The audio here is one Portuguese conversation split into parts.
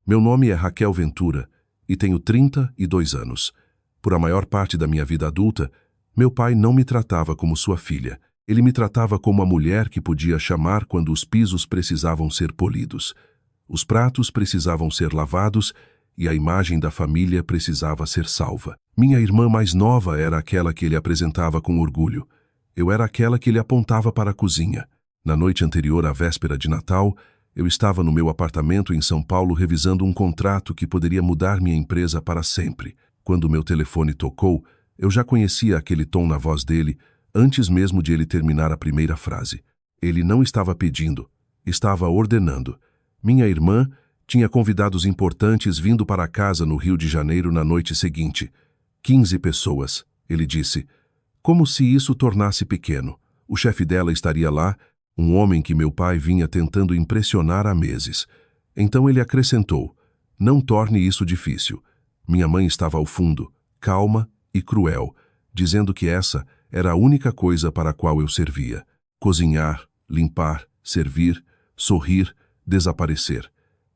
Meu nome é Raquel Ventura e tenho 32 anos. Por a maior parte da minha vida adulta, meu pai não me tratava como sua filha. Ele me tratava como a mulher que podia chamar quando os pisos precisavam ser polidos, os pratos precisavam ser lavados e a imagem da família precisava ser salva. Minha irmã mais nova era aquela que ele apresentava com orgulho. Eu era aquela que ele apontava para a cozinha. Na noite anterior à véspera de Natal, eu estava no meu apartamento em São Paulo revisando um contrato que poderia mudar minha empresa para sempre. Quando meu telefone tocou, eu já conhecia aquele tom na voz dele, antes mesmo de ele terminar a primeira frase. Ele não estava pedindo, estava ordenando. Minha irmã tinha convidados importantes vindo para casa no Rio de Janeiro na noite seguinte. 15 pessoas, ele disse. Como se isso tornasse pequeno. O chefe dela estaria lá, um homem que meu pai vinha tentando impressionar há meses. Então ele acrescentou, não torne isso difícil. Minha mãe estava ao fundo, calma e cruel, dizendo que essa era a única coisa para a qual eu servia. Cozinhar, limpar, servir, sorrir, desaparecer.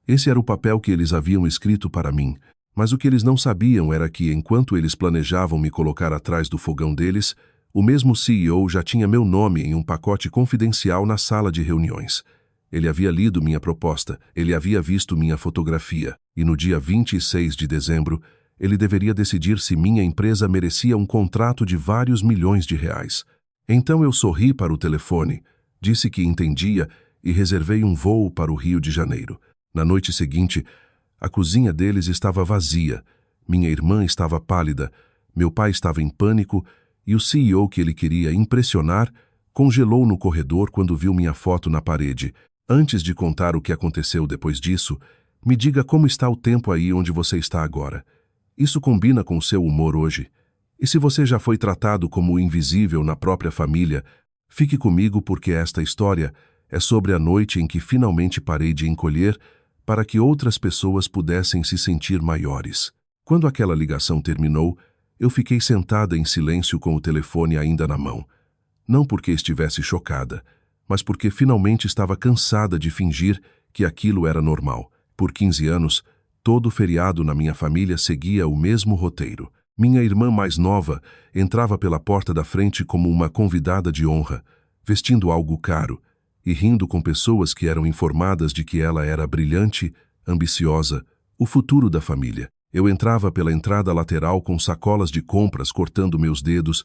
Esse era o papel que eles haviam escrito para mim, mas o que eles não sabiam era que, enquanto eles planejavam me colocar atrás do fogão deles, o mesmo CEO já tinha meu nome em um pacote confidencial na sala de reuniões. Ele havia lido minha proposta, ele havia visto minha fotografia, e no dia 26 de dezembro, ele deveria decidir se minha empresa merecia um contrato de vários milhões de reais. Então eu sorri para o telefone, disse que entendia e reservei um voo para o Rio de Janeiro. Na noite seguinte, a cozinha deles estava vazia, minha irmã estava pálida, meu pai estava em pânico e o CEO que ele queria impressionar congelou no corredor quando viu minha foto na parede. Antes de contar o que aconteceu depois disso, me diga como está o tempo aí onde você está agora. Isso combina com o seu humor hoje? E se você já foi tratado como invisível na própria família, fique comigo porque esta história é sobre a noite em que finalmente parei de encolher para que outras pessoas pudessem se sentir maiores. Quando aquela ligação terminou, eu fiquei sentada em silêncio com o telefone ainda na mão. Não porque estivesse chocada, mas porque finalmente estava cansada de fingir que aquilo era normal. Por 15 anos, todo feriado na minha família seguia o mesmo roteiro. Minha irmã mais nova entrava pela porta da frente como uma convidada de honra, vestindo algo caro e rindo com pessoas que eram informadas de que ela era brilhante, ambiciosa, o futuro da família. Eu entrava pela entrada lateral com sacolas de compras cortando meus dedos,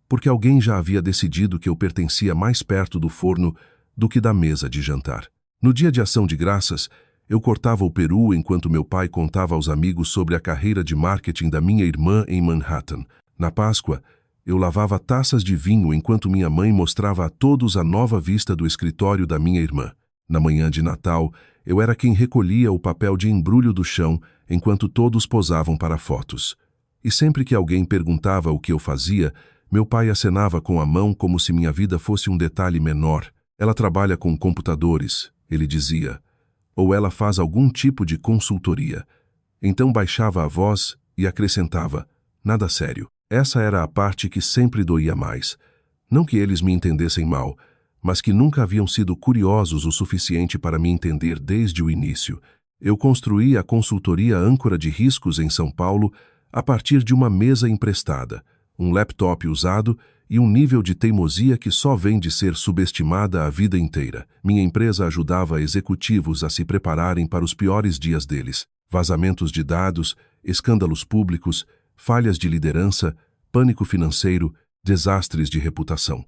porque alguém já havia decidido que eu pertencia mais perto do forno do que da mesa de jantar. No dia de ação de graças, eu cortava o peru enquanto meu pai contava aos amigos sobre a carreira de marketing da minha irmã em Manhattan. Na Páscoa, eu lavava taças de vinho enquanto minha mãe mostrava a todos a nova vista do escritório da minha irmã. Na manhã de Natal, eu era quem recolhia o papel de embrulho do chão enquanto todos posavam para fotos. E sempre que alguém perguntava o que eu fazia, meu pai acenava com a mão como se minha vida fosse um detalhe menor. Ela trabalha com computadores, ele dizia, ou ela faz algum tipo de consultoria. Então baixava a voz e acrescentava, nada sério. Essa era a parte que sempre doía mais. Não que eles me entendessem mal, mas que nunca haviam sido curiosos o suficiente para me entender desde o início. Eu construí a consultoria âncora de riscos em São Paulo a partir de uma mesa emprestada, um laptop usado e um nível de teimosia que só vem de ser subestimada a vida inteira. Minha empresa ajudava executivos a se prepararem para os piores dias deles. Vazamentos de dados, escândalos públicos, falhas de liderança, pânico financeiro, desastres de reputação.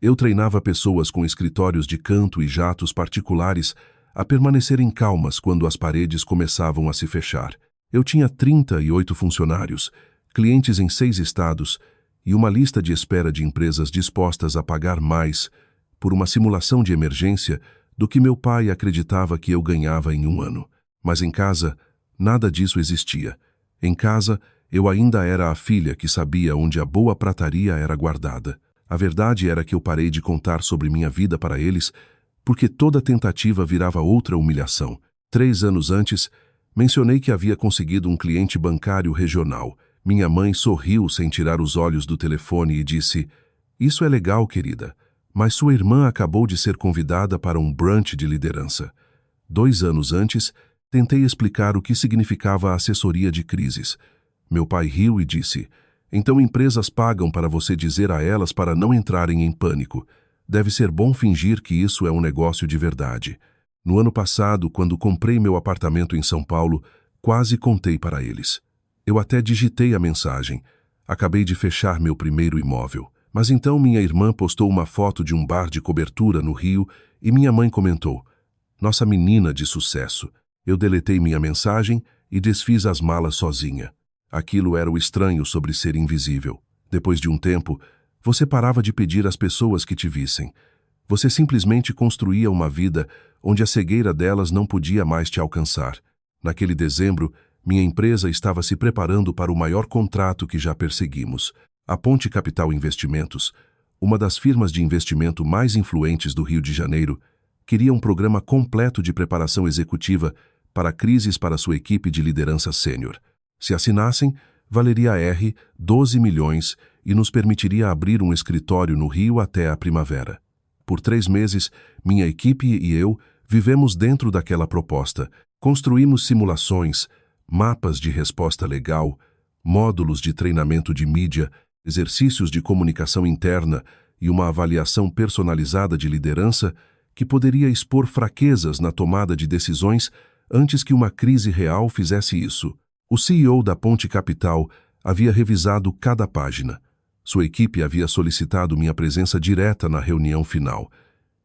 Eu treinava pessoas com escritórios de canto e jatos particulares a permanecerem calmas quando as paredes começavam a se fechar. Eu tinha 38 funcionários, clientes em 6 estados e uma lista de espera de empresas dispostas a pagar mais por uma simulação de emergência do que meu pai acreditava que eu ganhava em um ano. Mas em casa, nada disso existia. Em casa, eu ainda era a filha que sabia onde a boa prataria era guardada. A verdade era que eu parei de contar sobre minha vida para eles, porque toda tentativa virava outra humilhação. 3 anos antes, mencionei que havia conseguido um cliente bancário regional. Minha mãe sorriu sem tirar os olhos do telefone e disse, isso é legal, querida, mas sua irmã acabou de ser convidada para um brunch de liderança. 2 anos antes, Tentei explicar o que significava a assessoria de crises. Meu pai riu e disse: então empresas pagam para você dizer a elas para não entrarem em pânico. Deve ser bom fingir que isso é um negócio de verdade. No ano passado, quando comprei meu apartamento em São Paulo, quase contei para eles. Eu até digitei a mensagem. Acabei de fechar meu primeiro imóvel. Mas então minha irmã postou uma foto de um bar de cobertura no Rio e minha mãe comentou: nossa menina de sucesso. Eu deletei minha mensagem e desfiz as malas sozinha. Aquilo era o estranho sobre ser invisível. Depois de um tempo, você parava de pedir às pessoas que te vissem. Você simplesmente construía uma vida onde a cegueira delas não podia mais te alcançar. Naquele dezembro, minha empresa estava se preparando para o maior contrato que já perseguimos. A Ponte Capital Investimentos, uma das firmas de investimento mais influentes do Rio de Janeiro, queria um programa completo de preparação executiva para crises para sua equipe de liderança sênior. Se assinassem, valeria a R$ 12 milhões e nos permitiria abrir um escritório no Rio até a primavera. Por 3 meses, minha equipe e eu vivemos dentro daquela proposta. Construímos simulações, mapas de resposta legal, módulos de treinamento de mídia, exercícios de comunicação interna e uma avaliação personalizada de liderança que poderia expor fraquezas na tomada de decisões antes que uma crise real fizesse isso. O CEO da Ponte Capital havia revisado cada página. Sua equipe havia solicitado minha presença direta na reunião final.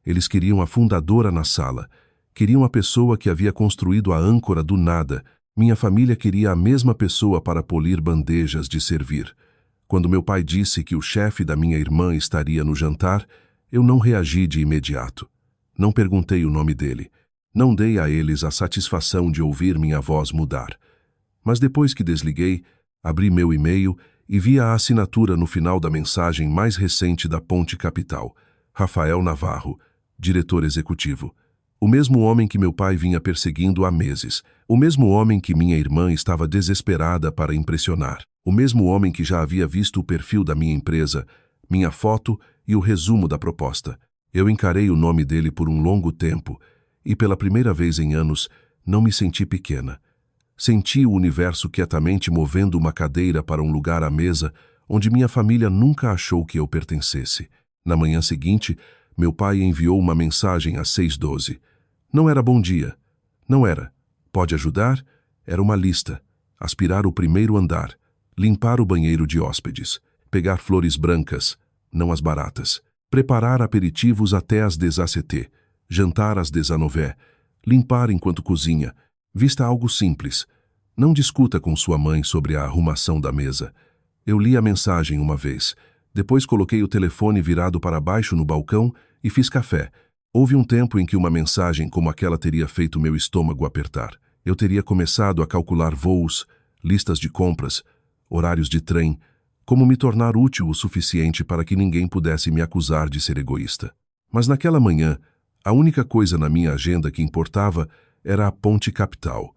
Eles queriam a fundadora na sala. Queriam a pessoa que havia construído a âncora do nada. Minha família queria a mesma pessoa para polir bandejas de servir. Quando meu pai disse que o chefe da minha irmã estaria no jantar, eu não reagi de imediato. Não perguntei o nome dele. Não dei a eles a satisfação de ouvir minha voz mudar. Mas depois que desliguei, abri meu e-mail e vi a assinatura no final da mensagem mais recente da Ponte Capital: Rafael Navarro, diretor executivo. O mesmo homem que meu pai vinha perseguindo há meses. O mesmo homem que minha irmã estava desesperada para impressionar. O mesmo homem que já havia visto o perfil da minha empresa, minha foto e o resumo da proposta. Eu encarei o nome dele por um longo tempo e, pela primeira vez em anos, não me senti pequena. Senti o universo quietamente movendo uma cadeira para um lugar à mesa onde minha família nunca achou que eu pertencesse. Na manhã seguinte, meu pai enviou uma mensagem às 6h12. Não era bom dia. Não era. Pode ajudar? Era uma lista. Aspirar o primeiro andar. Limpar o banheiro de hóspedes. Pegar flores brancas, não as baratas. Preparar aperitivos até às 10h. Jantar às 19h. Limpar enquanto cozinha. Vista algo simples. Não discuta com sua mãe sobre a arrumação da mesa. Eu li a mensagem uma vez. Depois coloquei o telefone virado para baixo no balcão e fiz café. Houve um tempo em que uma mensagem como aquela teria feito meu estômago apertar. Eu teria começado a calcular voos, listas de compras, horários de trem, como me tornar útil o suficiente para que ninguém pudesse me acusar de ser egoísta. Mas naquela manhã, a única coisa na minha agenda que importava era a Ponte Capital.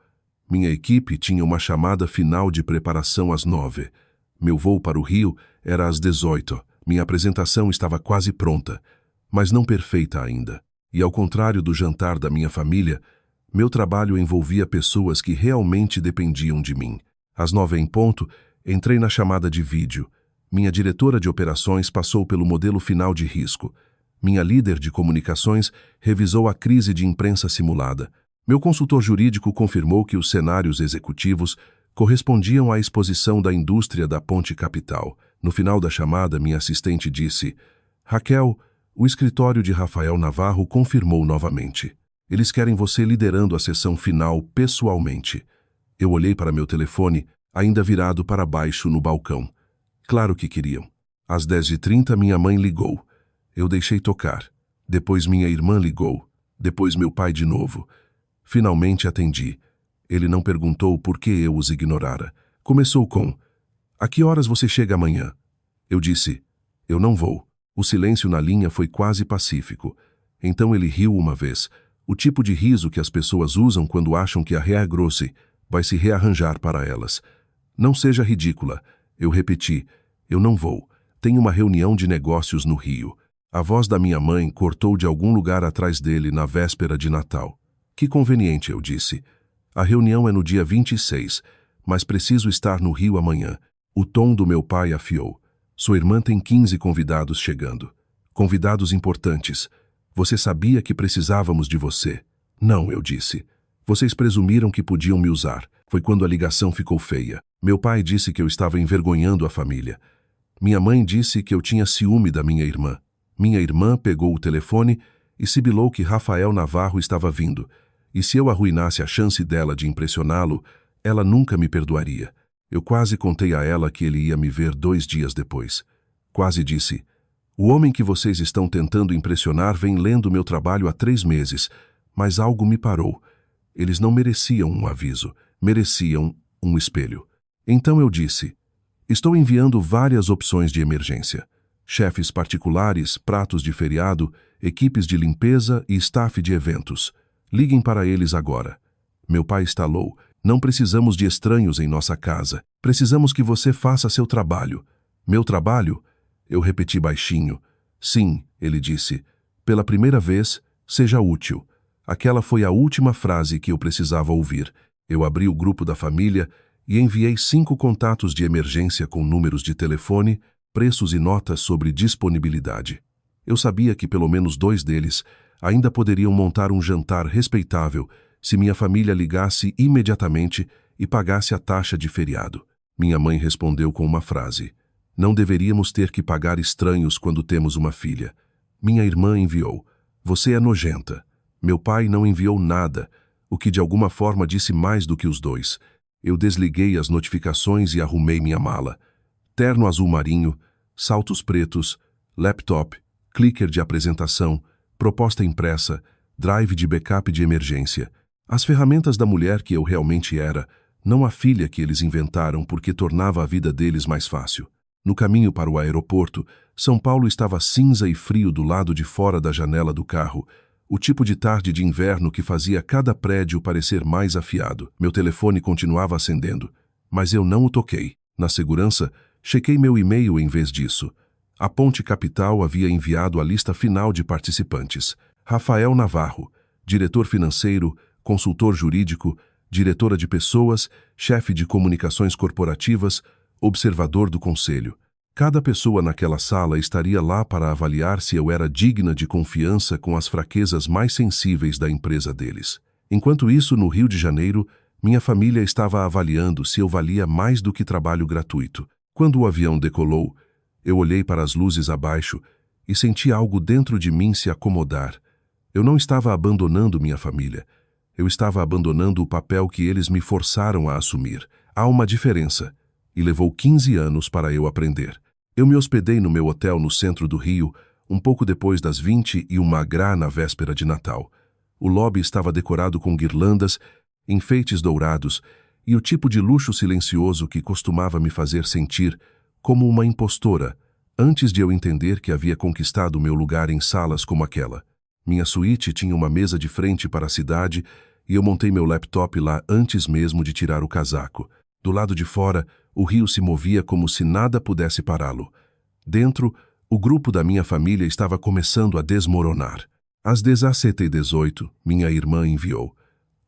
Minha equipe tinha uma chamada final de preparação às 9h. Meu voo para o Rio era às 18h. Minha apresentação estava quase pronta, mas não perfeita ainda. E ao contrário do jantar da minha família, meu trabalho envolvia pessoas que realmente dependiam de mim. Às 9h em ponto, entrei na chamada de vídeo. Minha diretora de operações passou pelo modelo final de risco. Minha líder de comunicações revisou a crise de imprensa simulada. Meu consultor jurídico confirmou que os cenários executivos correspondiam à exposição da indústria da Ponte Capital. No final da chamada, minha assistente disse: Raquel, o escritório de Rafael Navarro confirmou novamente. Eles querem você liderando a sessão final pessoalmente. Eu olhei para meu telefone, ainda virado para baixo no balcão. Claro que queriam. Às 10h30 minha mãe ligou. Eu deixei tocar. Depois minha irmã ligou. Depois meu pai de novo. Finalmente atendi. Ele não perguntou por que eu os ignorara. Começou com: a que horas você chega amanhã? Eu disse: eu não vou. O silêncio na linha foi quase pacífico. Então ele riu uma vez. O tipo de riso que as pessoas usam quando acham que a reagrosse vai se rearranjar para elas. Não seja ridícula. Eu repeti: eu não vou. Tenho uma reunião de negócios no Rio. A voz da minha mãe cortou de algum lugar atrás dele na véspera de Natal. Que conveniente, eu disse. A reunião é no dia 26, mas preciso estar no Rio amanhã. O tom do meu pai afiou. Sua irmã tem 15 convidados chegando. Convidados importantes. Você sabia que precisávamos de você? Não, eu disse. Vocês presumiram que podiam me usar. Foi quando a ligação ficou feia. Meu pai disse que eu estava envergonhando a família. Minha mãe disse que eu tinha ciúme da minha irmã. Minha irmã pegou o telefone e sibilou que Rafael Navarro estava vindo. E se eu arruinasse a chance dela de impressioná-lo, ela nunca me perdoaria. Eu quase contei a ela que ele ia me ver 2 dias depois. Quase disse: o homem que vocês estão tentando impressionar vem lendo meu trabalho há 3 meses, mas algo me parou. Eles não mereciam um aviso, mereciam um espelho. Então eu disse: estou enviando várias opções de emergência. Chefes particulares, pratos de feriado, equipes de limpeza e staff de eventos. Liguem para eles agora. Meu pai estalou. Não precisamos de estranhos em nossa casa. Precisamos que você faça seu trabalho. Meu trabalho? Eu repeti baixinho. Sim, ele disse. Pela primeira vez, seja útil. Aquela foi a última frase que eu precisava ouvir. Eu abri o grupo da família e enviei 5 contatos de emergência com números de telefone, preços e notas sobre disponibilidade. Eu sabia que pelo menos 2 deles ainda poderiam montar um jantar respeitável se minha família ligasse imediatamente e pagasse a taxa de feriado. Minha mãe respondeu com uma frase: não deveríamos ter que pagar estranhos quando temos uma filha. Minha irmã enviou: você é nojenta. Meu pai não enviou nada, o que de alguma forma disse mais do que os 2. Eu desliguei as notificações e arrumei minha mala. Terno azul marinho, saltos pretos, laptop, clicker de apresentação, proposta impressa, drive de backup de emergência. As ferramentas da mulher que eu realmente era, não a filha que eles inventaram porque tornava a vida deles mais fácil. No caminho para o aeroporto, São Paulo estava cinza e frio do lado de fora da janela do carro, o tipo de tarde de inverno que fazia cada prédio parecer mais afiado. Meu telefone continuava acendendo, mas eu não o toquei. Na segurança, chequei meu e-mail em vez disso. A Ponte Capital havia enviado a lista final de participantes. Rafael Navarro, diretor financeiro, consultor jurídico, diretora de pessoas, chefe de comunicações corporativas, observador do conselho. Cada pessoa naquela sala estaria lá para avaliar se eu era digna de confiança com as fraquezas mais sensíveis da empresa deles. Enquanto isso, no Rio de Janeiro, minha família estava avaliando se eu valia mais do que trabalho gratuito. Quando o avião decolou, eu olhei para as luzes abaixo e senti algo dentro de mim se acomodar. Eu não estava abandonando minha família. Eu estava abandonando o papel que eles me forçaram a assumir. Há uma diferença, e levou 15 anos para eu aprender. Eu me hospedei no meu hotel no centro do Rio, um pouco depois das 21h na véspera de Natal. O lobby estava decorado com guirlandas, enfeites dourados e o tipo de luxo silencioso que costumava me fazer sentir como uma impostora, antes de eu entender que havia conquistado meu lugar em salas como aquela. Minha suíte tinha uma mesa de frente para a cidade e eu montei meu laptop lá antes mesmo de tirar o casaco. Do lado de fora, o rio se movia como se nada pudesse pará-lo. Dentro, o grupo da minha família estava começando a desmoronar. Às 17h18, minha irmã enviou: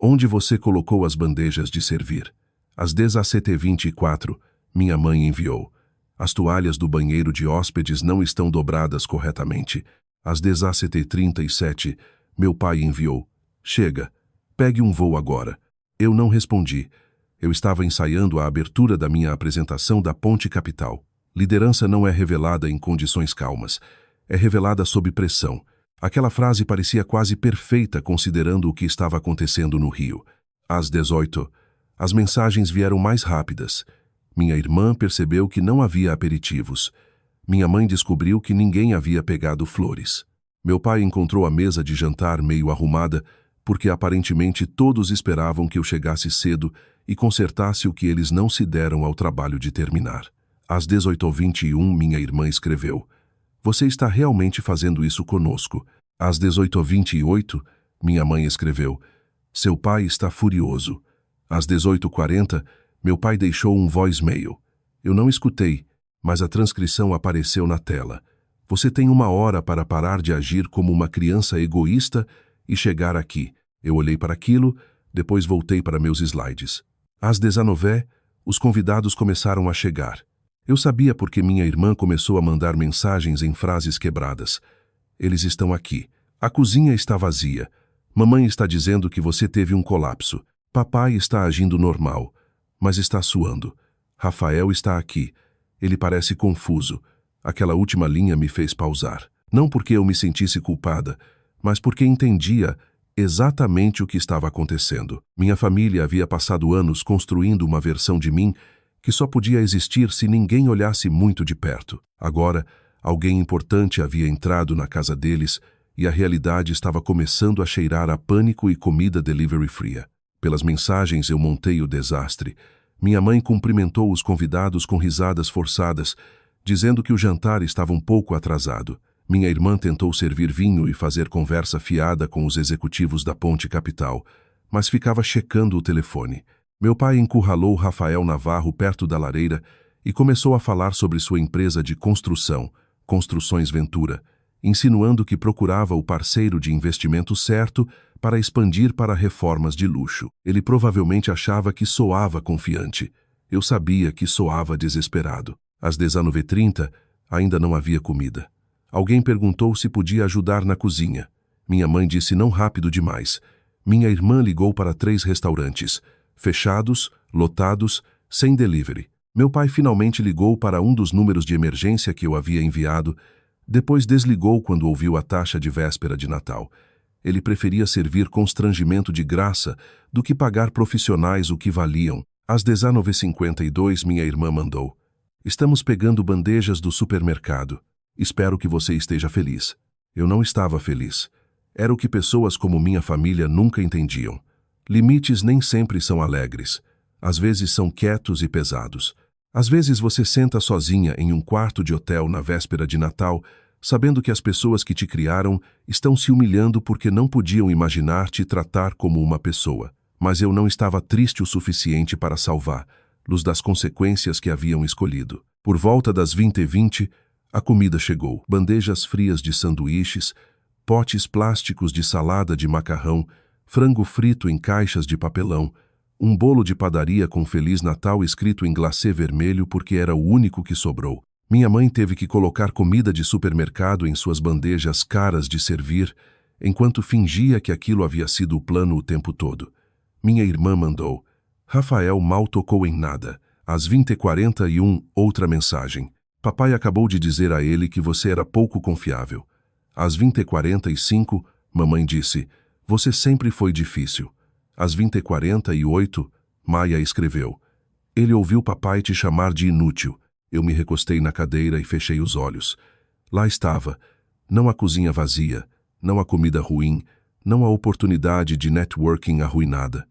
onde você colocou as bandejas de servir? Às 17h24, minha mãe enviou: as toalhas do banheiro de hóspedes não estão dobradas corretamente. Às 17h37, meu pai enviou: chega, pegue um voo agora. Eu não respondi. Eu estava ensaiando a abertura da minha apresentação da Ponte Capital. Liderança não é revelada em condições calmas. É revelada sob pressão. Aquela frase parecia quase perfeita considerando o que estava acontecendo no Rio. Às 18h, as mensagens vieram mais rápidas. Minha irmã percebeu que não havia aperitivos. Minha mãe descobriu que ninguém havia pegado flores. Meu pai encontrou a mesa de jantar meio arrumada, porque aparentemente todos esperavam que eu chegasse cedo e consertasse o que eles não se deram ao trabalho de terminar. Às 18h21, minha irmã escreveu: você está realmente fazendo isso conosco. Às 18h28, minha mãe escreveu: seu pai está furioso. Às 18h40, meu pai deixou um voicemail. Eu não escutei, mas a transcrição apareceu na tela. Você tem 1 hora para parar de agir como uma criança egoísta e chegar aqui. Eu olhei para aquilo, Depois voltei para meus slides. Às 19h, os convidados começaram a chegar. Eu sabia porque minha irmã começou a mandar mensagens em frases quebradas. Eles estão aqui. A cozinha está vazia. Mamãe está dizendo que você teve um colapso. Papai está agindo normal, mas está suando. Rafael está aqui. Ele parece confuso. Aquela última linha me fez pausar. Não porque eu me sentisse culpada, mas porque entendia exatamente o que estava acontecendo. Minha família havia passado anos construindo uma versão de mim que só podia existir se ninguém olhasse muito de perto. Agora, alguém importante havia entrado na casa deles e a realidade estava começando a cheirar a pânico e comida delivery fria. Pelas mensagens eu montei o desastre. Minha mãe cumprimentou os convidados com risadas forçadas, dizendo que o jantar estava um pouco atrasado. Minha irmã tentou servir vinho e fazer conversa fiada com os executivos da Ponte Capital, mas ficava checando o telefone. Meu pai encurralou Rafael Navarro perto da lareira e começou a falar sobre sua empresa de construção, Construções Ventura, insinuando que procurava o parceiro de investimento certo para expandir para reformas de luxo. Ele provavelmente achava que soava confiante. Eu sabia que soava desesperado. Às 19h30, ainda não havia comida. Alguém perguntou se podia ajudar na cozinha. Minha mãe disse não rápido demais. Minha irmã ligou para 3 restaurantes, fechados, lotados, sem delivery. Meu pai finalmente ligou para um dos números de emergência que eu havia enviado, depois desligou quando ouviu a taxa de véspera de Natal. Ele preferia servir constrangimento de graça do que pagar profissionais o que valiam. Às 19h52, minha irmã mandou: "Estamos pegando bandejas do supermercado. Espero que você esteja feliz." Eu não estava feliz. Era o que pessoas como minha família nunca entendiam. Limites nem sempre são alegres. Às vezes são quietos e pesados. Às vezes você senta sozinha em um quarto de hotel na véspera de Natal, sabendo que as pessoas que te criaram estão se humilhando porque não podiam imaginar te tratar como uma pessoa. Mas eu não estava triste o suficiente para salvar-los das consequências que haviam escolhido. Por volta das 20h20, a comida chegou. Bandejas frias de sanduíches, potes plásticos de salada de macarrão, frango frito em caixas de papelão, um bolo de padaria com Feliz Natal escrito em glacê vermelho porque era o único que sobrou. Minha mãe teve que colocar comida de supermercado em suas bandejas caras de servir, enquanto fingia que aquilo havia sido o plano o tempo todo. Minha irmã mandou: "Rafael mal tocou em nada." Às 20h41, outra mensagem: "Papai acabou de dizer a ele que você era pouco confiável." Às 20h45, mamãe disse: "Você sempre foi difícil." Às 20h48, Maia escreveu: "Ele ouviu papai te chamar de inútil." Eu me recostei na cadeira e fechei os olhos. Lá estava, não a cozinha vazia, não a comida ruim, não a oportunidade de networking arruinada.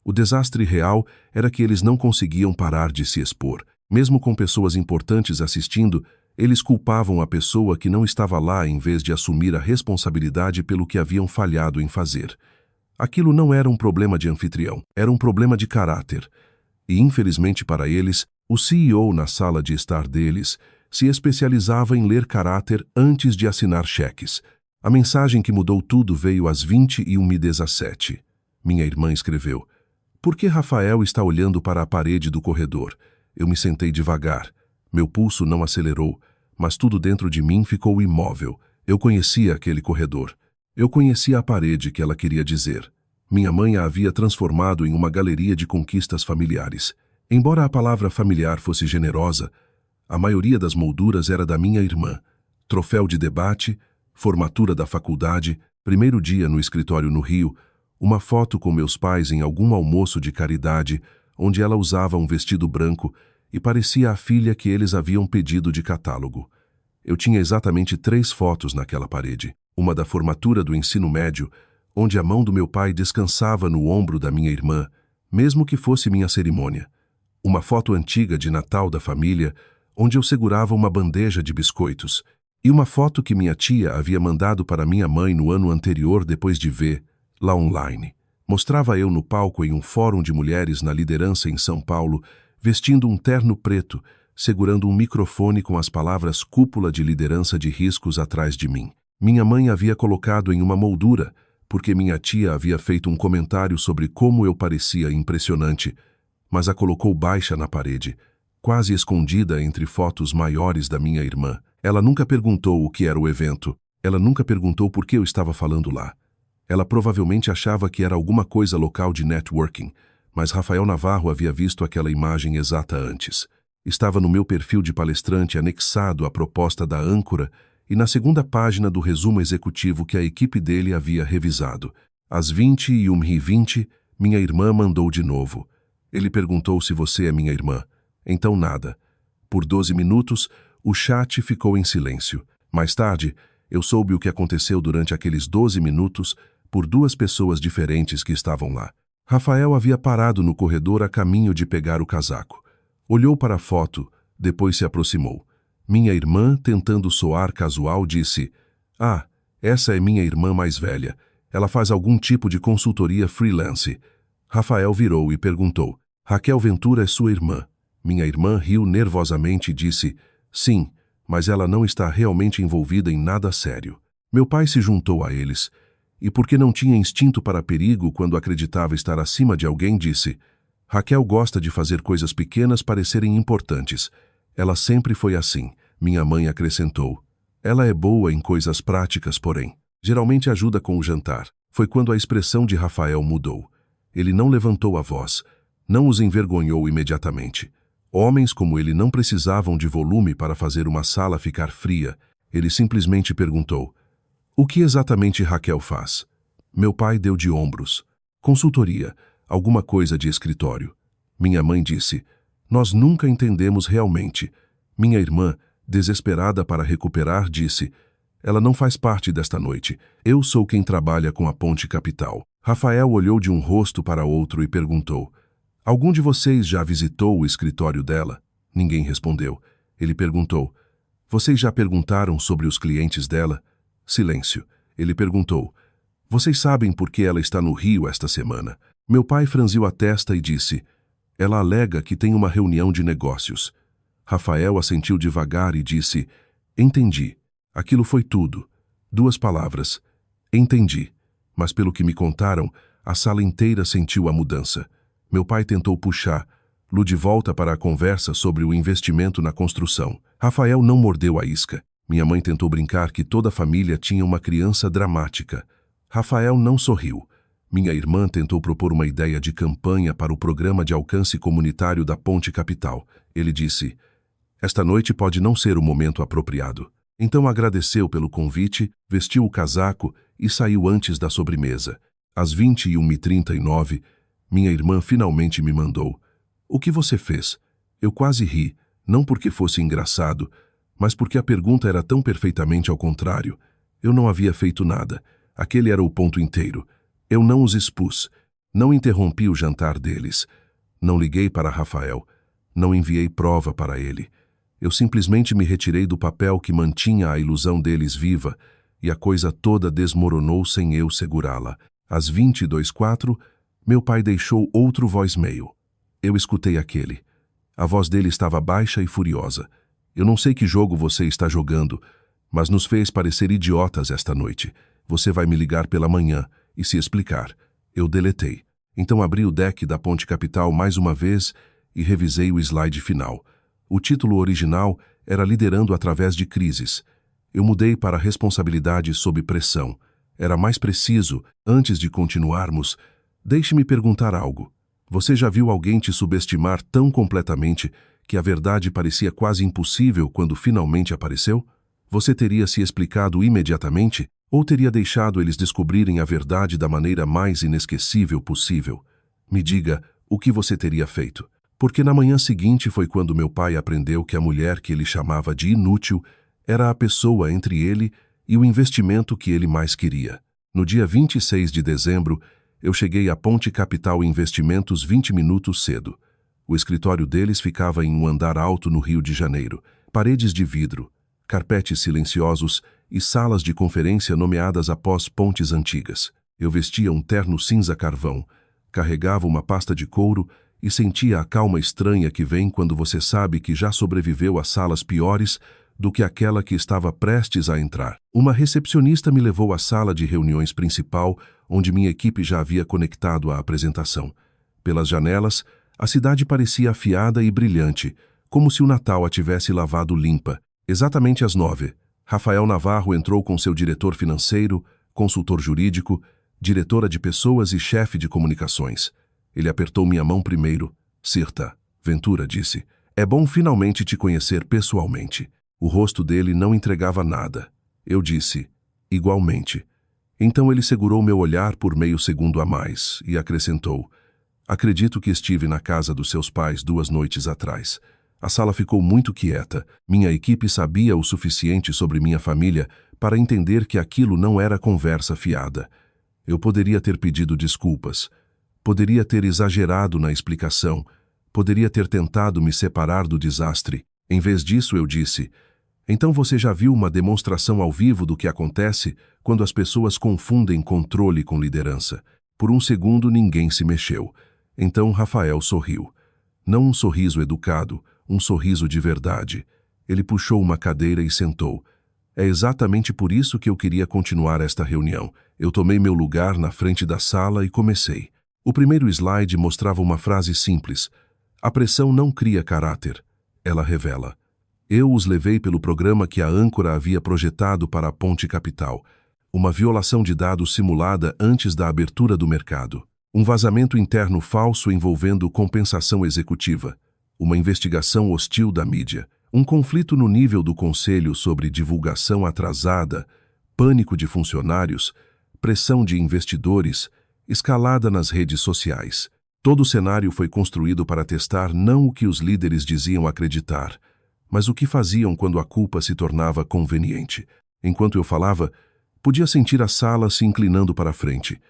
O desastre real era que eles não conseguiam parar de se expor. Mesmo com pessoas importantes assistindo, eles culpavam a pessoa que não estava lá em vez de assumir a responsabilidade pelo que haviam falhado em fazer. Aquilo não era um problema de anfitrião, era um problema de caráter. E, infelizmente para eles, o CEO na sala de estar deles se especializava em ler caráter antes de assinar cheques. A mensagem que mudou tudo veio às 21h17. Minha irmã escreveu: "Por que Rafael está olhando para a parede do corredor?" Eu me sentei devagar. Meu pulso não acelerou, mas tudo dentro de mim ficou imóvel. Eu conhecia aquele corredor. Eu conhecia a parede que ela queria dizer. Minha mãe a havia transformado em uma galeria de conquistas familiares. Embora a palavra familiar fosse generosa, a maioria das molduras era da minha irmã. Troféu de debate, formatura da faculdade, primeiro dia no escritório no Rio, uma foto com meus pais em algum almoço de caridade, onde ela usava um vestido branco e parecia a filha que eles haviam pedido de catálogo. Eu tinha exatamente 3 fotos naquela parede. Uma da formatura do ensino médio, onde a mão do meu pai descansava no ombro da minha irmã, mesmo que fosse minha cerimônia. Uma foto antiga de Natal da família, onde eu segurava uma bandeja de biscoitos, e uma foto que minha tia havia mandado para minha mãe no ano anterior depois de ver, lá online. Mostrava eu no palco em um fórum de mulheres na liderança em São Paulo, vestindo um terno preto, segurando um microfone com as palavras Cúpula de Liderança de Riscos atrás de mim. Minha mãe havia colocado em uma moldura, porque minha tia havia feito um comentário sobre como eu parecia impressionante, mas a colocou baixa na parede, quase escondida entre fotos maiores da minha irmã. Ela nunca perguntou o que era o evento. Ela nunca perguntou por que eu estava falando lá. Ela provavelmente achava que era alguma coisa local de networking, mas Rafael Navarro havia visto aquela imagem exata antes. Estava no meu perfil de palestrante anexado à proposta da âncora e na segunda página do resumo executivo que a equipe dele havia revisado. Às 21h20, minha irmã mandou de novo. Ele perguntou se você é minha irmã. Então nada. Por 12 minutos, o chat ficou em silêncio. Mais tarde, eu soube o que aconteceu durante aqueles 12 minutos por duas pessoas diferentes que estavam lá. Rafael havia parado no corredor a caminho de pegar o casaco. Olhou para a foto, depois se aproximou. Minha irmã, tentando soar casual, disse: "Ah, essa é minha irmã mais velha. Ela faz algum tipo de consultoria freelance." Rafael virou e perguntou: "Raquel Ventura é sua irmã?" Minha irmã riu nervosamente e disse: "Sim, mas ela não está realmente envolvida em nada sério." Meu pai se juntou a eles, e porque não tinha instinto para perigo quando acreditava estar acima de alguém, disse: "Raquel gosta de fazer coisas pequenas parecerem importantes. Ela sempre foi assim." Minha mãe acrescentou: "Ela é boa em coisas práticas, porém. Geralmente ajuda com o jantar." Foi quando a expressão de Rafael mudou. Ele não levantou a voz, não os envergonhou imediatamente. Homens como ele não precisavam de volume para fazer uma sala ficar fria. Ele simplesmente perguntou: "O que exatamente Raquel faz?" Meu pai deu de ombros. "Consultoria, alguma coisa de escritório." Minha mãe disse: "Nós nunca entendemos realmente." Minha irmã, desesperada para recuperar, disse: "Ela não faz parte desta noite. Eu sou quem trabalha com a Ponte Capital." Rafael olhou de um rosto para outro e perguntou: "Algum de vocês já visitou o escritório dela?" Ninguém respondeu. Ele perguntou: "Vocês já perguntaram sobre os clientes dela?" Silêncio. Ele perguntou: "Vocês sabem por que ela está no Rio esta semana?" Meu pai franziu a testa e disse: "Ela alega que tem uma reunião de negócios." Rafael assentiu devagar e disse: "Entendi." Aquilo foi tudo. 2 palavras. Entendi. Mas pelo que me contaram, a sala inteira sentiu a mudança. Meu pai tentou puxá-lo de volta para a conversa sobre o investimento na construção. Rafael não mordeu a isca. Minha mãe tentou brincar que toda a família tinha uma criança dramática. Rafael não sorriu. Minha irmã tentou propor uma ideia de campanha para o programa de alcance comunitário da Ponte Capital. Ele disse: "Esta noite pode não ser o momento apropriado." Então agradeceu pelo convite, vestiu o casaco e saiu antes da sobremesa. Às 21h39, minha irmã finalmente me mandou: "O que você fez?" Eu quase ri, não porque fosse engraçado, mas porque a pergunta era tão perfeitamente ao contrário. Eu não havia feito nada. Aquele era o ponto inteiro. Eu não os expus. Não interrompi o jantar deles. Não liguei para Rafael. Não enviei prova para ele. Eu simplesmente me retirei do papel que mantinha a ilusão deles viva, e a coisa toda desmoronou sem eu segurá-la. Às 22h04, meu pai deixou outro voicemail. Eu escutei aquele. A voz dele estava baixa e furiosa. "Eu não sei que jogo você está jogando, mas nos fez parecer idiotas esta noite. Você vai me ligar pela manhã e se explicar." Eu deletei. Então abri o deck da Ponte Capital mais uma vez e revisei o slide final. O título original era Liderando através de crises. Eu mudei para Responsabilidade sob pressão. Era mais preciso. Antes de continuarmos, deixe-me perguntar algo. Você já viu alguém te subestimar tão completamente que a verdade parecia quase impossível quando finalmente apareceu? Você teria se explicado imediatamente ou teria deixado eles descobrirem a verdade da maneira mais inesquecível possível? Me diga o que você teria feito. Porque na manhã seguinte foi quando meu pai aprendeu que a mulher que ele chamava de inútil era a pessoa entre ele e o investimento que ele mais queria. No dia 26 de dezembro, eu cheguei à Ponte Capital Investimentos 20 minutos cedo. O escritório deles ficava em um andar alto no Rio de Janeiro. Paredes de vidro, carpetes silenciosos e salas de conferência nomeadas após pontes antigas. Eu vestia um terno cinza carvão, carregava uma pasta de couro e sentia a calma estranha que vem quando você sabe que já sobreviveu a salas piores do que aquela que estava prestes a entrar. Uma recepcionista me levou à sala de reuniões principal, onde minha equipe já havia conectado a apresentação. Pelas janelas, a cidade parecia afiada e brilhante, como se o Natal a tivesse lavado limpa. Exatamente às 9, Rafael Navarro entrou com seu diretor financeiro, consultor jurídico, diretora de pessoas e chefe de comunicações. Ele apertou minha mão primeiro. Sirta, Ventura disse, é bom finalmente te conhecer pessoalmente. O rosto dele não entregava nada. Eu disse, igualmente. Então ele segurou meu olhar por meio segundo a mais e acrescentou, acredito que estive na casa dos seus pais 2 noites atrás. A sala ficou muito quieta. Minha equipe sabia o suficiente sobre minha família para entender que aquilo não era conversa fiada. Eu poderia ter pedido desculpas. Poderia ter exagerado na explicação. Poderia ter tentado me separar do desastre. Em vez disso, eu disse, então você já viu uma demonstração ao vivo do que acontece quando as pessoas confundem controle com liderança. Por um segundo, ninguém se mexeu. Então Rafael sorriu. Não um sorriso educado, um sorriso de verdade. Ele puxou uma cadeira e sentou. É exatamente por isso que eu queria continuar esta reunião. Eu tomei meu lugar na frente da sala e comecei. O primeiro slide mostrava uma frase simples. A pressão não cria caráter, ela revela. Eu os levei pelo programa que a âncora havia projetado para a Ponte Capital. Uma violação de dados simulada antes da abertura do mercado. Um vazamento interno falso envolvendo compensação executiva. Uma investigação hostil da mídia. Um conflito no nível do conselho sobre divulgação atrasada, pânico de funcionários, pressão de investidores, escalada nas redes sociais. Todo o cenário foi construído para testar não o que os líderes diziam acreditar, mas o que faziam quando a culpa se tornava conveniente. Enquanto eu falava, podia sentir a sala se inclinando para a frente.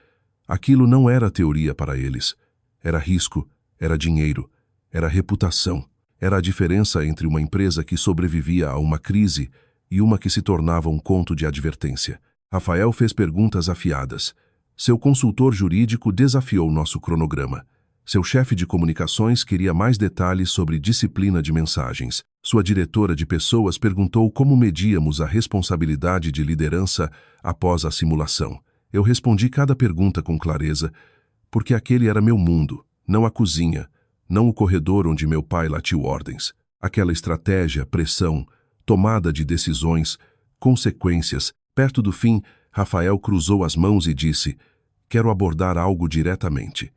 Aquilo não era teoria para eles. Era risco, era dinheiro, era reputação. Era a diferença entre uma empresa que sobrevivia a uma crise e uma que se tornava um conto de advertência. Rafael fez perguntas afiadas. Seu consultor jurídico desafiou nosso cronograma. Seu chefe de comunicações queria mais detalhes sobre disciplina de mensagens. Sua diretora de pessoas perguntou como medíamos a responsabilidade de liderança após a simulação. Eu respondi cada pergunta com clareza, porque aquele era meu mundo, não a cozinha, não o corredor onde meu pai latiu ordens. Aquela estratégia, pressão, tomada de decisões, consequências. Perto do fim, Rafael cruzou as mãos e disse, quero abordar algo diretamente.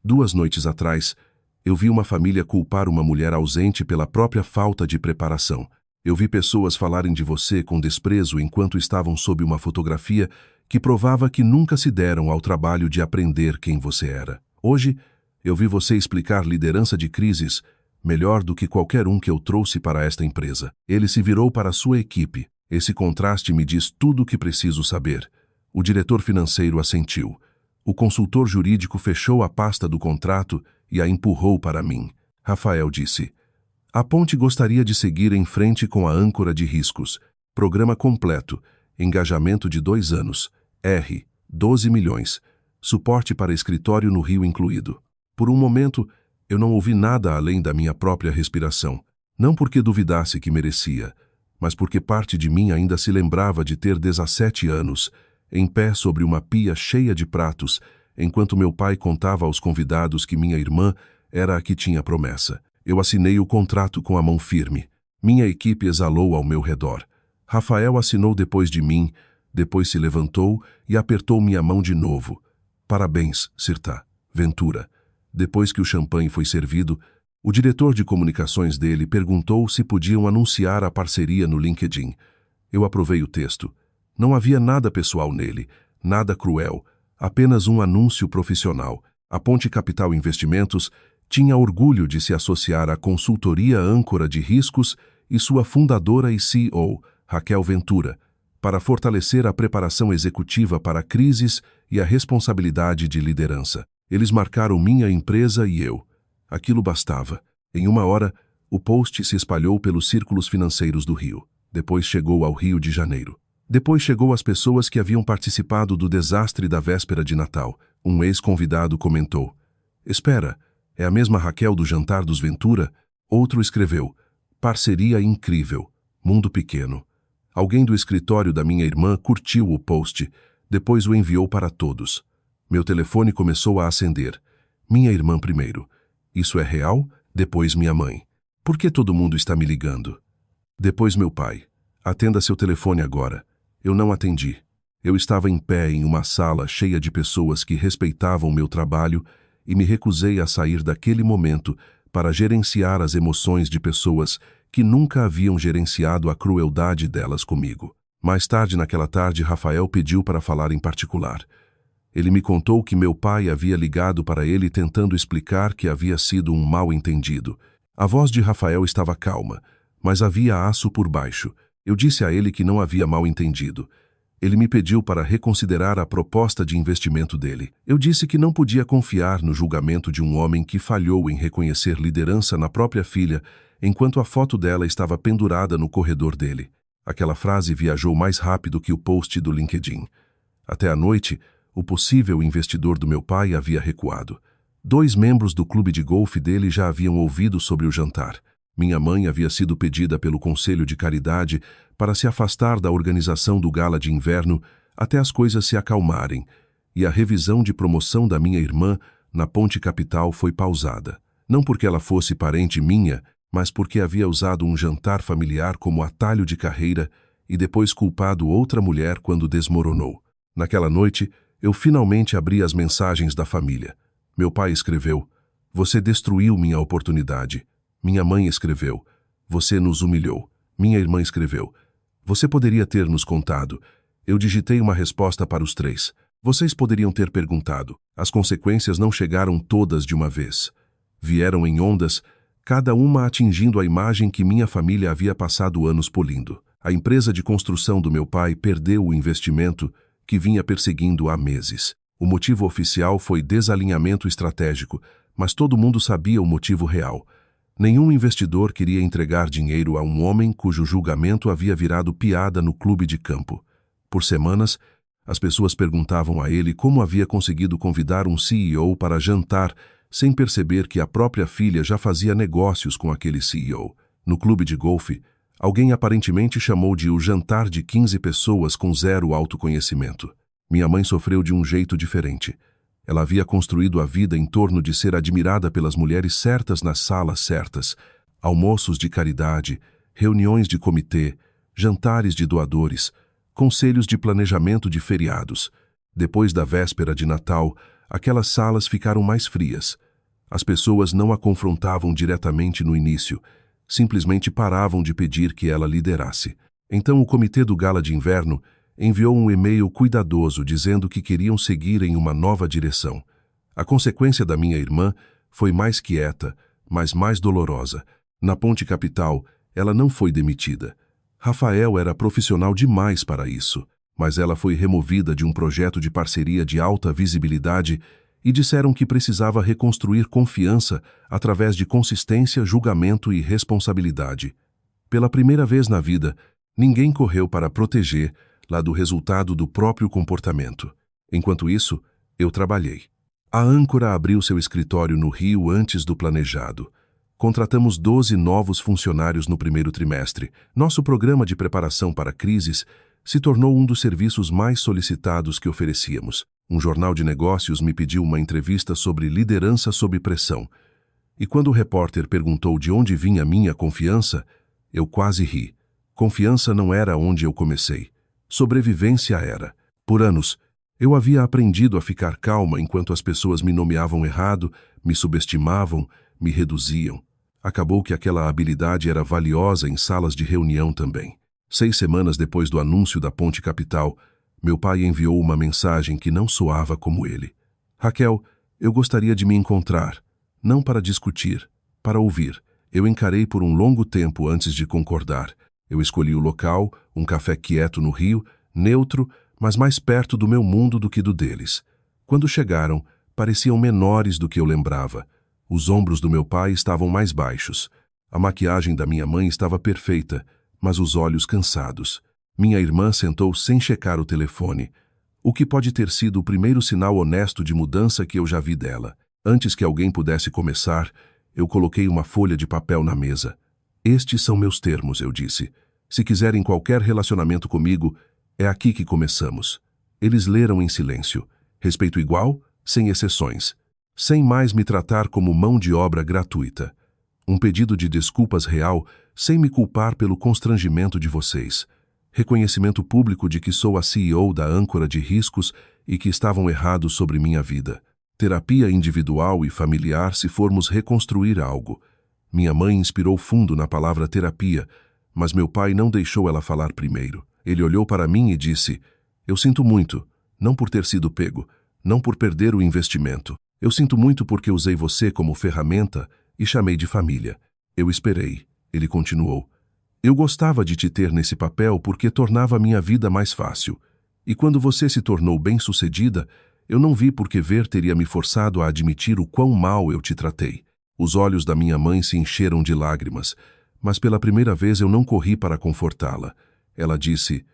2 noites atrás, eu vi uma família culpar uma mulher ausente pela própria falta de preparação. Eu vi pessoas falarem de você com desprezo enquanto estavam sob uma fotografia que provava que nunca se deram ao trabalho de aprender quem você era. Hoje, eu vi você explicar liderança de crises melhor do que qualquer um que eu trouxe para esta empresa. Ele se virou para sua equipe. Esse contraste me diz tudo o que preciso saber. O diretor financeiro assentiu. O consultor jurídico fechou a pasta do contrato e a empurrou para mim. Rafael disse, a Ponte gostaria de seguir em frente com a âncora de riscos. Programa completo. Engajamento de 2 anos. R. 12 milhões. Suporte para escritório no Rio incluído. Por um momento, eu não ouvi nada além da minha própria respiração. Não porque duvidasse que merecia, mas porque parte de mim ainda se lembrava de ter 17 anos, em pé sobre uma pia cheia de pratos, enquanto meu pai contava aos convidados que minha irmã era a que tinha promessa. Eu assinei o contrato com a mão firme. Minha equipe exalou ao meu redor. Rafael assinou depois de mim, depois se levantou e apertou minha mão de novo. Parabéns, Sirta, Ventura. Depois que o champanhe foi servido, o diretor de comunicações dele perguntou se podiam anunciar a parceria no LinkedIn. Eu aprovei o texto. Não havia nada pessoal nele, nada cruel, apenas um anúncio profissional. A Ponte Capital Investimentos tinha orgulho de se associar à consultoria âncora de riscos e sua fundadora e CEO, Raquel Ventura, para fortalecer a preparação executiva para crises e a responsabilidade de liderança. Eles marcaram minha empresa e eu. Aquilo bastava. Em 1 hora, o post se espalhou pelos círculos financeiros do Rio. Depois chegou ao Rio de Janeiro. Depois chegou às pessoas que haviam participado do desastre da véspera de Natal. Um ex-convidado comentou, espera, é a mesma Raquel do jantar dos Ventura? Outro escreveu, parceria incrível, Mundo pequeno. Alguém do escritório da minha irmã curtiu o post, depois o enviou para todos. Meu telefone começou a acender. Minha irmã primeiro. Isso é real? Depois minha mãe. Por que todo mundo está me ligando? Depois meu pai. Atenda seu telefone agora. Eu não atendi. Eu estava em pé em uma sala cheia de pessoas que respeitavam meu trabalho e me recusei a sair daquele momento para gerenciar as emoções de pessoas que nunca haviam gerenciado a crueldade delas comigo. Mais tarde naquela tarde, Rafael pediu para falar em particular. Ele me contou que meu pai havia ligado para ele tentando explicar que havia sido um mal-entendido. A voz de Rafael estava calma, mas havia aço por baixo. Eu disse a ele que não havia mal-entendido. Ele me pediu para reconsiderar a proposta de investimento dele. Eu disse que não podia confiar no julgamento de um homem que falhou em reconhecer liderança na própria filha, enquanto a foto dela estava pendurada no corredor dele. Aquela frase viajou mais rápido que o post do LinkedIn. Até a noite, o possível investidor do meu pai havia recuado. 2 membros do clube de golfe dele já haviam ouvido sobre o jantar. Minha mãe havia sido pedida pelo Conselho de Caridade para se afastar da organização do gala de inverno até as coisas se acalmarem, e a revisão de promoção da minha irmã na Ponte Capital foi pausada. Não porque ela fosse parente minha, mas porque havia usado um jantar familiar como atalho de carreira e depois culpado outra mulher quando desmoronou. Naquela noite, eu finalmente abri as mensagens da família. Meu pai escreveu: "Você destruiu minha oportunidade." Minha mãe escreveu: "Você nos humilhou." Minha irmã escreveu: "Você poderia ter nos contado." Eu digitei uma resposta para os 3. Vocês poderiam ter perguntado. As consequências não chegaram todas de uma vez. Vieram em ondas, cada uma atingindo a imagem que minha família havia passado anos polindo. A empresa de construção do meu pai perdeu o investimento que vinha perseguindo há meses. O motivo oficial foi desalinhamento estratégico, mas todo mundo sabia o motivo real. Nenhum investidor queria entregar dinheiro a um homem cujo julgamento havia virado piada no clube de campo. Por semanas, as pessoas perguntavam a ele como havia conseguido convidar um CEO para jantar sem perceber que a própria filha já fazia negócios com aquele CEO. No clube de golfe, alguém aparentemente chamou de o jantar de 15 pessoas com zero autoconhecimento. Minha mãe sofreu de um jeito diferente. Ela havia construído a vida em torno de ser admirada pelas mulheres certas nas salas certas, almoços de caridade, reuniões de comitê, jantares de doadores, conselhos de planejamento de feriados. Depois da véspera de Natal, aquelas salas ficaram mais frias. As pessoas não a confrontavam diretamente no início, simplesmente paravam de pedir que ela liderasse. Então o comitê do gala de inverno enviou um e-mail cuidadoso dizendo que queriam seguir em uma nova direção. A consequência da minha irmã foi mais quieta, mas mais dolorosa. Na Ponte Capital, ela não foi demitida. Rafael era profissional demais para isso, mas ela foi removida de um projeto de parceria de alta visibilidade e disseram que precisava reconstruir confiança através de consistência, julgamento e responsabilidade. Pela primeira vez na vida, ninguém correu para proteger lá do resultado do próprio comportamento. Enquanto isso, eu trabalhei. A âncora abriu seu escritório no Rio antes do planejado. Contratamos 12 novos funcionários no primeiro trimestre. Nosso programa de preparação para crises se tornou um dos serviços mais solicitados que oferecíamos. Um jornal de negócios me pediu uma entrevista sobre liderança sob pressão. E quando o repórter perguntou de onde vinha minha confiança, eu quase ri. Confiança não era onde eu comecei. Sobrevivência era. Por anos, eu havia aprendido a ficar calma enquanto as pessoas me nomeavam errado, me subestimavam, me reduziam. Acabou que aquela habilidade era valiosa em salas de reunião também. 6 semanas depois do anúncio da Ponte Capital, meu pai enviou uma mensagem que não soava como ele. "Raquel, eu gostaria de me encontrar, não para discutir, para ouvir." Eu encarei por um longo tempo antes de concordar. Eu escolhi o local, um café quieto no Rio, neutro, mas mais perto do meu mundo do que do deles. Quando chegaram, pareciam menores do que eu lembrava. Os ombros do meu pai estavam mais baixos. A maquiagem da minha mãe estava perfeita, mas os olhos cansados. Minha irmã sentou sem checar o telefone, o que pode ter sido o primeiro sinal honesto de mudança que eu já vi dela. Antes que alguém pudesse começar, eu coloquei uma folha de papel na mesa. "Estes são meus termos", eu disse. Se quiserem qualquer relacionamento comigo, é aqui que começamos. Eles leram em silêncio. Respeito igual, sem exceções. Sem mais me tratar como mão de obra gratuita. Um pedido de desculpas real, sem me culpar pelo constrangimento de vocês. Reconhecimento público de que sou a CEO da âncora de riscos e que estavam errados sobre minha vida. Terapia individual e familiar se formos reconstruir algo. Minha mãe inspirou fundo na palavra terapia, mas meu pai não deixou ela falar primeiro. Ele olhou para mim e disse: eu sinto muito, não por ter sido pego, não por perder o investimento. Eu sinto muito porque usei você como ferramenta e chamei de família. Eu esperei. Ele continuou. Eu gostava de te ter nesse papel porque tornava minha vida mais fácil. E quando você se tornou bem-sucedida, eu não vi por que ver teria me forçado a admitir o quão mal eu te tratei. Os olhos da minha mãe se encheram de lágrimas, mas pela primeira vez eu não corri para confortá-la. Ela disse: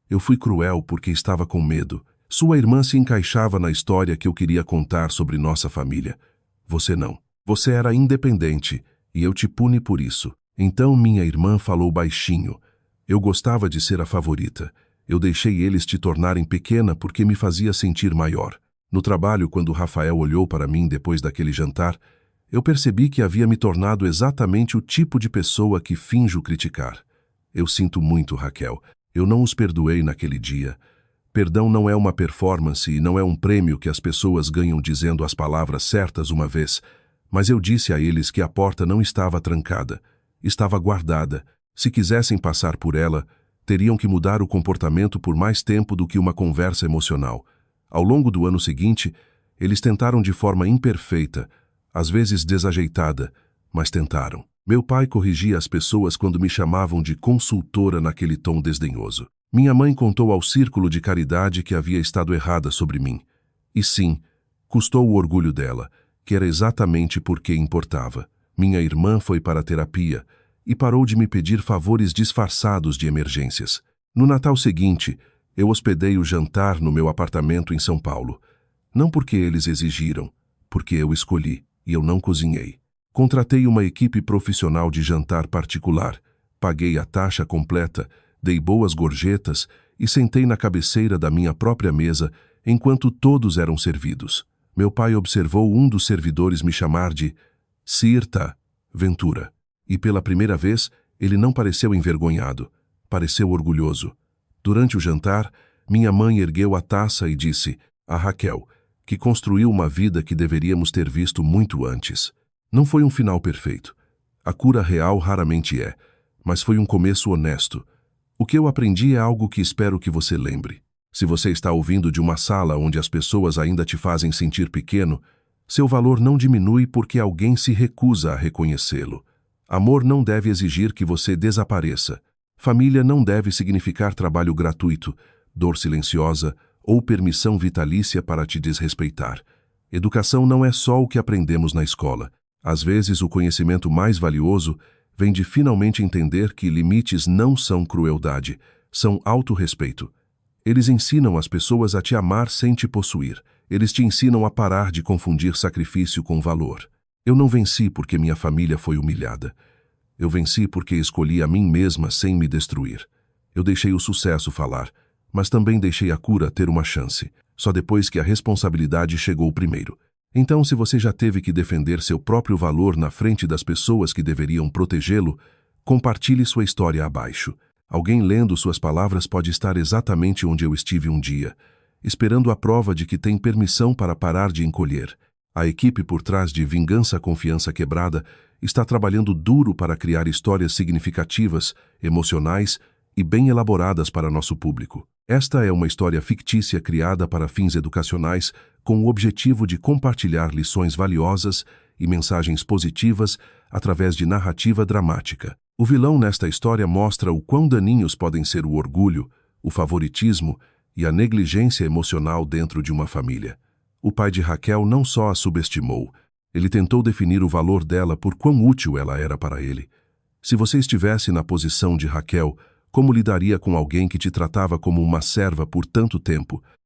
eu fui cruel porque estava com medo. Sua irmã se encaixava na história que eu queria contar sobre nossa família. Você não. Você era independente, e eu te puni por isso. Então minha irmã falou baixinho. Eu gostava de ser a favorita. Eu deixei eles te tornarem pequena porque me fazia sentir maior. No trabalho, quando Rafael olhou para mim depois daquele jantar, eu percebi que havia me tornado exatamente o tipo de pessoa que finjo criticar. Eu sinto muito, Raquel. Eu não os perdoei naquele dia. Perdão não é uma performance e não é um prêmio que as pessoas ganham dizendo as palavras certas uma vez, mas eu disse a eles que a porta não estava trancada, estava guardada. Se quisessem passar por ela, teriam que mudar o comportamento por mais tempo do que uma conversa emocional. Ao longo do ano seguinte, eles tentaram de forma imperfeita, às vezes desajeitada, mas tentaram. Meu pai corrigia as pessoas quando me chamavam de consultora naquele tom desdenhoso. Minha mãe contou ao círculo de caridade que havia estado errada sobre mim. E sim, custou o orgulho dela, que era exatamente porque importava. Minha irmã foi para a terapia e parou de me pedir favores disfarçados de emergências. No Natal seguinte, eu hospedei o jantar no meu apartamento em São Paulo. Não porque eles exigiram, porque eu escolhi e eu não cozinhei. Contratei uma equipe profissional de jantar particular, paguei a taxa completa, dei boas gorjetas e sentei na cabeceira da minha própria mesa enquanto todos eram servidos. Meu pai observou um dos servidores me chamar de Sirta Ventura. E pela primeira vez, ele não pareceu envergonhado, pareceu orgulhoso. Durante o jantar, minha mãe ergueu a taça e disse a Raquel, que construiu uma vida que deveríamos ter visto muito antes. Não foi um final perfeito. A cura real raramente é, mas foi um começo honesto. O que eu aprendi é algo que espero que você lembre. Se você está ouvindo de uma sala onde as pessoas ainda te fazem sentir pequeno, seu valor não diminui porque alguém se recusa a reconhecê-lo. Amor não deve exigir que você desapareça. Família não deve significar trabalho gratuito, dor silenciosa ou permissão vitalícia para te desrespeitar. Educação não é só o que aprendemos na escola. Às vezes, o conhecimento mais valioso vem de finalmente entender que limites não são crueldade, são autorrespeito. Eles ensinam as pessoas a te amar sem te possuir. Eles te ensinam a parar de confundir sacrifício com valor. Eu não venci porque minha família foi humilhada. Eu venci porque escolhi a mim mesma sem me destruir. Eu deixei o sucesso falar, mas também deixei a cura ter uma chance, só depois que a responsabilidade chegou primeiro. Então, se você já teve que defender seu próprio valor na frente das pessoas que deveriam protegê-lo, compartilhe sua história abaixo. Alguém lendo suas palavras pode estar exatamente onde eu estive um dia, esperando a prova de que tem permissão para parar de encolher. A equipe por trás de Vingança Confiança Quebrada está trabalhando duro para criar histórias significativas, emocionais e bem elaboradas para nosso público. Esta é uma história fictícia criada para fins educacionais com o objetivo de compartilhar lições valiosas e mensagens positivas através de narrativa dramática. O vilão nesta história mostra o quão daninhos podem ser o orgulho, o favoritismo e a negligência emocional dentro de uma família. O pai de Raquel não só a subestimou, ele tentou definir o valor dela por quão útil ela era para ele. Se você estivesse na posição de Raquel, como lidaria com alguém que te tratava como uma serva por tanto tempo,